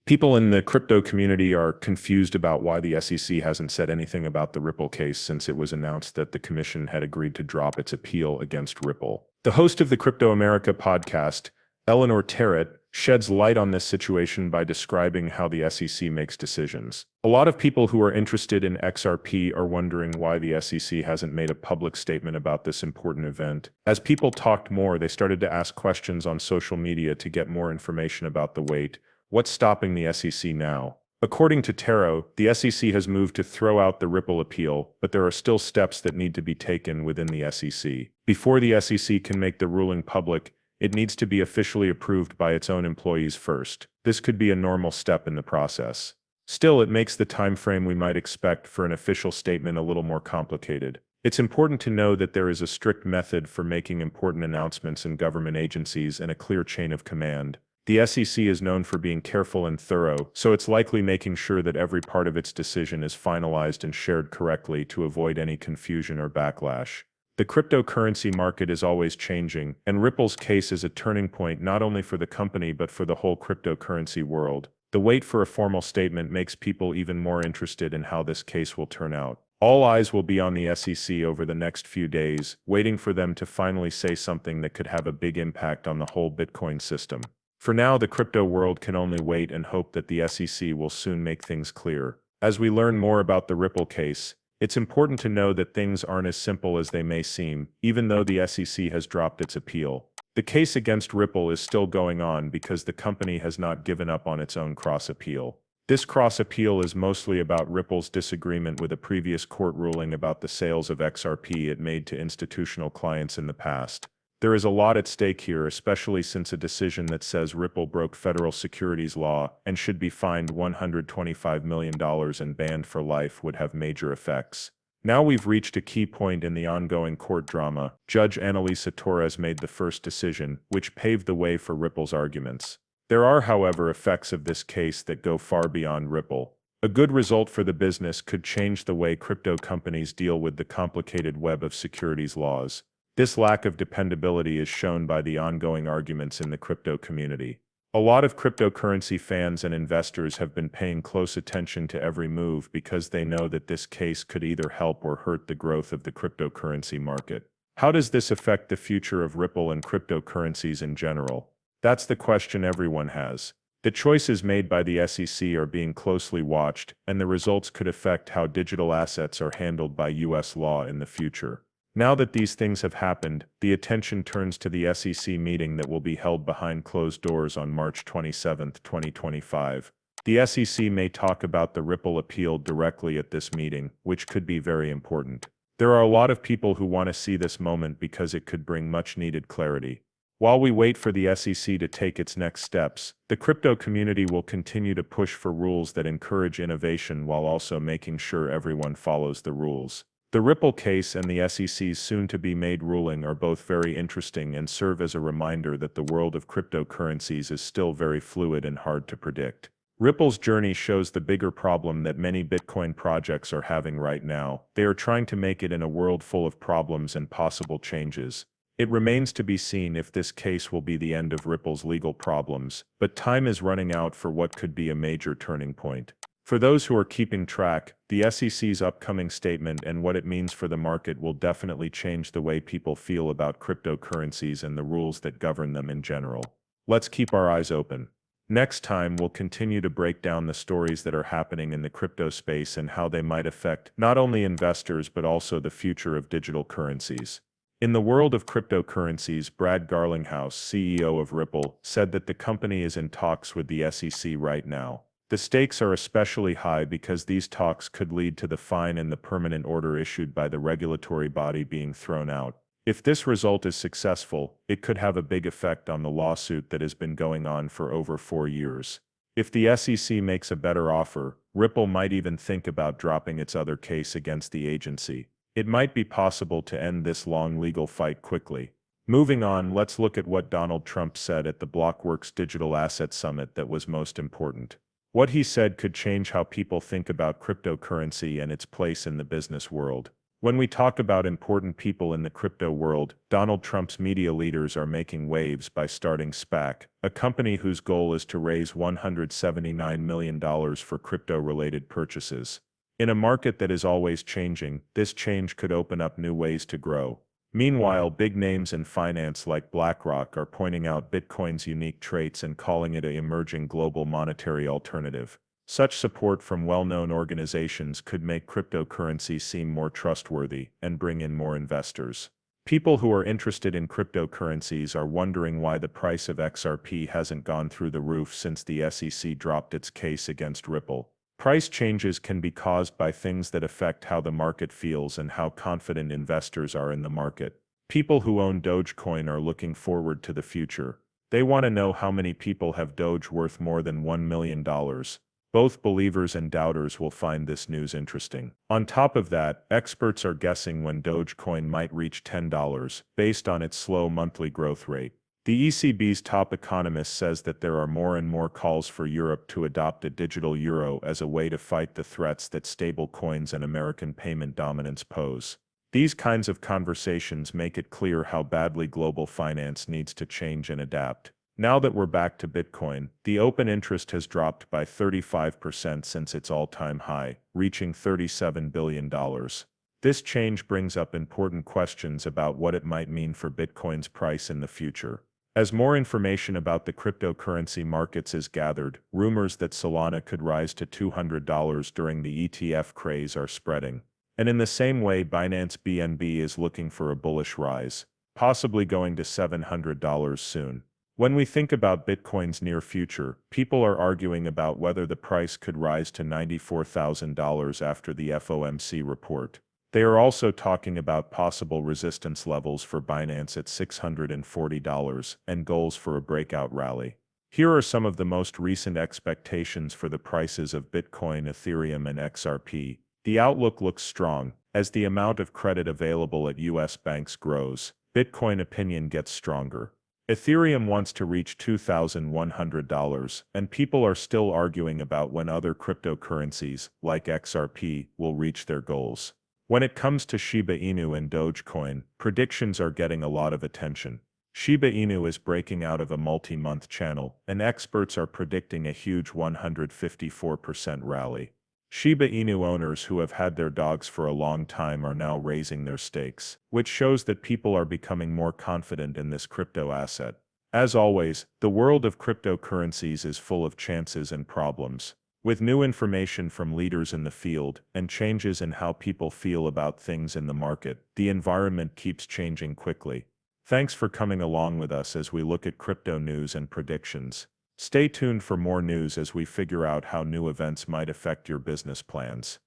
People in the crypto community are confused about why the SEC hasn't said anything about the Ripple case since it was announced that the commission had agreed to drop its appeal against Ripple. The host of the Crypto America podcast, Eleanor Terrett, sheds light on this situation by describing how the SEC makes decisions. A lot of people who are interested in XRP are wondering why the SEC hasn't made a public statement about this important event. As people talked more, they started to ask questions on social media to get more information about the wait. What's stopping the SEC now? According to Taro, the SEC has moved to throw out the Ripple appeal, but there are still steps that need to be taken within the SEC. Before the SEC can make the ruling public, it needs to be officially approved by its own employees first. This could be a normal step in the process. Still, it makes the time frame we might expect for an official statement a little more complicated. It's important to know that there is a strict method for making important announcements in government agencies and a clear chain of command. The SEC is known for being careful and thorough, so it's likely making sure that every part of its decision is finalized and shared correctly to avoid any confusion or backlash. The cryptocurrency market is always changing, and Ripple's case is a turning point not only for the company but for the whole cryptocurrency world. The wait for a formal statement makes people even more interested in how this case will turn out. All eyes will be on the SEC over the next few days, waiting for them to finally say something that could have a big impact on the whole Bitcoin system. For now, the crypto world can only wait and hope that the SEC will soon make things clear. As we learn more about the Ripple case, it's important to know that things aren't as simple as they may seem, even though the SEC has dropped its appeal. The case against Ripple is still going on because the company has not given up on its own cross-appeal. This cross-appeal is mostly about Ripple's disagreement with a previous court ruling about the sales of XRP it made to institutional clients in the past. There is a lot at stake here, especially since a decision that says Ripple broke federal securities law and should be fined $125 million and banned for life would have major effects. Now we've reached a key point in the ongoing court drama. Judge Annalisa Torres made the first decision, which paved the way for Ripple's arguments. There are, however, effects of this case that go far beyond Ripple. A good result for the business could change the way crypto companies deal with the complicated web of securities laws. This lack of dependability is shown by the ongoing arguments in the crypto community. A lot of cryptocurrency fans and investors have been paying close attention to every move because they know that this case could either help or hurt the growth of the cryptocurrency market. How does this affect the future of Ripple and cryptocurrencies in general? That's the question everyone has. The choices made by the SEC are being closely watched, and the results could affect how digital assets are handled by US law in the future. Now that these things have happened, the attention turns to the SEC meeting that will be held behind closed doors on March 27, 2025. The SEC may talk about the Ripple appeal directly at this meeting, which could be very important. There are a lot of people who want to see this moment because it could bring much-needed clarity. While we wait for the SEC to take its next steps, the crypto community will continue to push for rules that encourage innovation while also making sure everyone follows the rules. The Ripple case and the SEC's soon-to-be-made ruling are both very interesting and serve as a reminder that the world of cryptocurrencies is still very fluid and hard to predict. Ripple's journey shows the bigger problem that many Bitcoin projects are having right now. They are trying to make it in a world full of problems and possible changes. It remains to be seen if this case will be the end of Ripple's legal problems, but time is running out for what could be a major turning point. For those who are keeping track, the SEC's upcoming statement and what it means for the market will definitely change the way people feel about cryptocurrencies and the rules that govern them in general. Let's keep our eyes open. Next time, we'll continue to break down the stories that are happening in the crypto space and how they might affect not only investors but also the future of digital currencies. In the world of cryptocurrencies, Brad Garlinghouse, CEO of Ripple, said that the company is in talks with the SEC right now. The stakes are especially high because these talks could lead to the fine and the permanent order issued by the regulatory body being thrown out. If this result is successful, it could have a big effect on the lawsuit that has been going on for over 4 years. If the SEC makes a better offer, Ripple might even think about dropping its other case against the agency. It might be possible to end this long legal fight quickly. Moving on, let's look at what Donald Trump said at the Blockworks Digital Asset Summit that was most important. What he said could change how people think about cryptocurrency and its place in the business world. When we talk about important people in the crypto world, Donald Trump's media leaders are making waves by starting SPAC, a company whose goal is to raise $179 million for crypto-related purchases. In a market that is always changing, this change could open up new ways to grow. Meanwhile, big names in finance like BlackRock are pointing out Bitcoin's unique traits and calling it an emerging global monetary alternative. Such support from well-known organizations could make cryptocurrency seem more trustworthy and bring in more investors. People who are interested in cryptocurrencies are wondering why the price of XRP hasn't gone through the roof since the SEC dropped its case against Ripple. Price changes can be caused by things that affect how the market feels and how confident investors are in the market. People who own Dogecoin are looking forward to the future. They want to know how many people have Doge worth more than $1 million. Both believers and doubters will find this news interesting. On top of that, experts are guessing when Dogecoin might reach $10, based on its slow monthly growth rate. The ECB's top economist says that there are more and more calls for Europe to adopt a digital euro as a way to fight the threats that stable coins and American payment dominance pose. These kinds of conversations make it clear how badly global finance needs to change and adapt. Now that we're back to Bitcoin, the open interest has dropped by 35% since its all-time high, reaching $37 billion. This change brings up important questions about what it might mean for Bitcoin's price in the future. As more information about the cryptocurrency markets is gathered, rumors that Solana could rise to $200 during the ETF craze are spreading. And in the same way, Binance BNB is looking for a bullish rise, possibly going to $700 soon. When we think about Bitcoin's near future, people are arguing about whether the price could rise to $94,000 after the FOMC report. They are also talking about possible resistance levels for Binance at $640 and goals for a breakout rally. Here are some of the most recent expectations for the prices of Bitcoin, Ethereum, and XRP. The outlook looks strong. As the amount of credit available at US banks grows, Bitcoin opinion gets stronger. Ethereum wants to reach $2,100, and people are still arguing about when other cryptocurrencies, like XRP, will reach their goals. When it comes to Shiba Inu and Dogecoin, predictions are getting a lot of attention. Shiba Inu is breaking out of a multi-month channel, and experts are predicting a huge 154% rally. Shiba Inu owners who have had their dogs for a long time are now raising their stakes, which shows that people are becoming more confident in this crypto asset. As always, the world of cryptocurrencies is full of chances and problems. With new information from leaders in the field and changes in how people feel about things in the market, the environment keeps changing quickly. Thanks for coming along with us as we look at crypto news and predictions. Stay tuned for more news as we figure out how new events might affect your business plans.